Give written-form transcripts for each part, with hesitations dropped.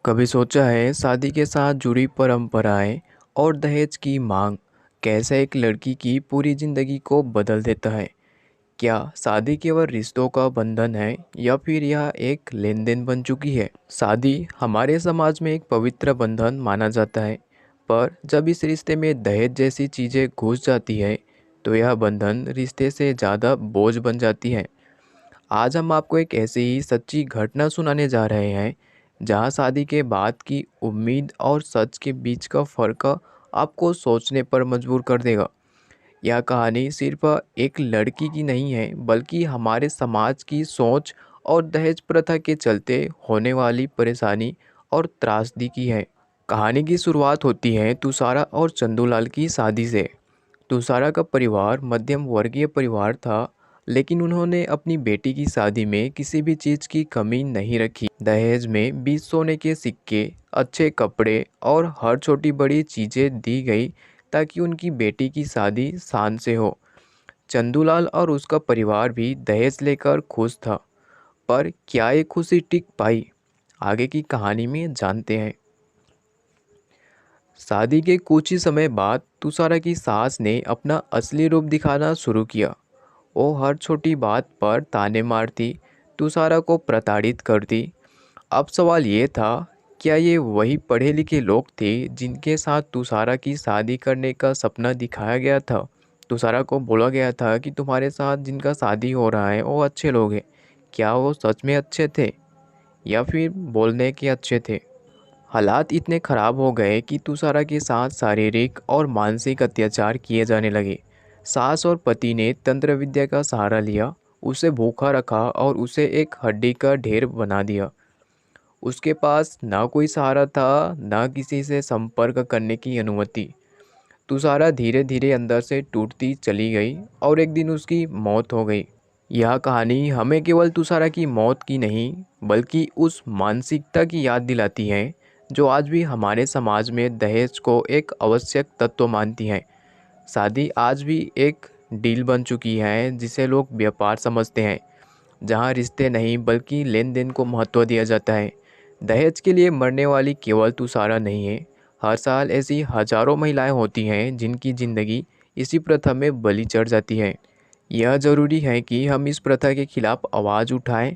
कभी सोचा है शादी के साथ जुड़ी परंपराएं और दहेज की मांग कैसे एक लड़की की पूरी जिंदगी को बदल देता है। क्या शादी केवल रिश्तों का बंधन है या फिर यह एक लेन देन बन चुकी है। शादी हमारे समाज में एक पवित्र बंधन माना जाता है, पर जब इस रिश्ते में दहेज जैसी चीज़ें घुस जाती है तो यह बंधन रिश्ते से ज़्यादा बोझ बन जाती है। आज हम आपको एक ऐसी ही सच्ची घटना सुनाने जा रहे हैं जहां शादी के बाद की उम्मीद और सच के बीच का फ़र्क आपको सोचने पर मजबूर कर देगा। यह कहानी सिर्फ एक लड़की की नहीं है, बल्कि हमारे समाज की सोच और दहेज प्रथा के चलते होने वाली परेशानी और त्रासदी की है। कहानी की शुरुआत होती है तुषारा और चंदूलाल की शादी से। तुषारा का परिवार मध्यम वर्गीय परिवार था, लेकिन उन्होंने अपनी बेटी की शादी में किसी भी चीज़ की कमी नहीं रखी। दहेज में 20 सोने के सिक्के, अच्छे कपड़े और हर छोटी बड़ी चीज़ें दी गई ताकि उनकी बेटी की शादी शान से हो। चंदूलाल और उसका परिवार भी दहेज लेकर खुश था, पर क्या ये खुशी टिक पाई? आगे की कहानी में जानते हैं। शादी के कुछ ही समय बाद तुषारा की सास ने अपना असली रूप दिखाना शुरू किया। वो हर छोटी बात पर ताने मारती, तुषारा को प्रताड़ित करती। अब सवाल ये था, क्या ये वही पढ़े लिखे लोग थे जिनके साथ तुषारा की शादी करने का सपना दिखाया गया था? तुषारा को बोला गया था कि तुम्हारे साथ जिनका शादी हो रहा है वो अच्छे लोग हैं। क्या वो सच में अच्छे थे या फिर बोलने के अच्छे थे? हालात इतने ख़राब हो गए कि तुषारा के साथ शारीरिक और मानसिक अत्याचार किए जाने लगे। सास और पति ने तंत्र विद्या का सहारा लिया, उसे भूखा रखा और उसे एक हड्डी का ढेर बना दिया। उसके पास ना कोई सहारा था, ना किसी से संपर्क करने की अनुमति। तुषारा धीरे धीरे अंदर से टूटती चली गई और एक दिन उसकी मौत हो गई। यह कहानी हमें केवल तुषारा की मौत की नहीं, बल्कि उस मानसिकता की याद दिलाती है जो आज भी हमारे समाज में दहेज को एक आवश्यक तत्व मानती है। शादी आज भी एक डील बन चुकी है जिसे लोग व्यापार समझते हैं, जहां रिश्ते नहीं बल्कि लेन देन को महत्व दिया जाता है। दहेज के लिए मरने वाली केवल तुषारा नहीं है। हर साल ऐसी हजारों महिलाएं होती हैं जिनकी ज़िंदगी इसी प्रथा में बलि चढ़ जाती है। यह ज़रूरी है कि हम इस प्रथा के खिलाफ आवाज़ उठाएं।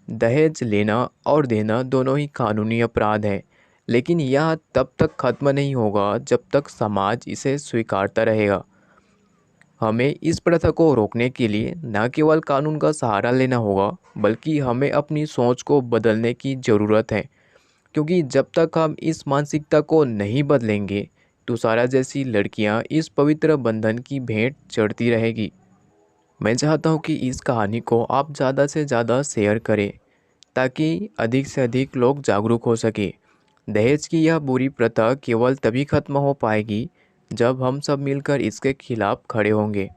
दहेज लेना और देना दोनों ही कानूनी अपराध हैं, लेकिन यह तब तक खत्म नहीं होगा जब तक समाज इसे स्वीकारता रहेगा। हमें इस प्रथा को रोकने के लिए न केवल कानून का सहारा लेना होगा, बल्कि हमें अपनी सोच को बदलने की ज़रूरत है, क्योंकि जब तक हम इस मानसिकता को नहीं बदलेंगे, तुषारा जैसी लड़कियां इस पवित्र बंधन की भेंट चढ़ती रहेगी। मैं चाहता हूँ कि इस कहानी को आप ज़्यादा से ज़्यादा शेयर करें ताकि अधिक से अधिक लोग जागरूक हो सके। दहेज की यह बुरी प्रथा केवल तभी खत्म हो पाएगी जब हम सब मिलकर इसके खिलाफ खड़े होंगे।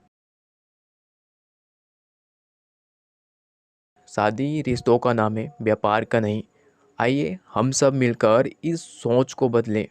शादी रिश्तों का नाम है, व्यापार का नहीं। आइए हम सब मिलकर इस सोच को बदलें।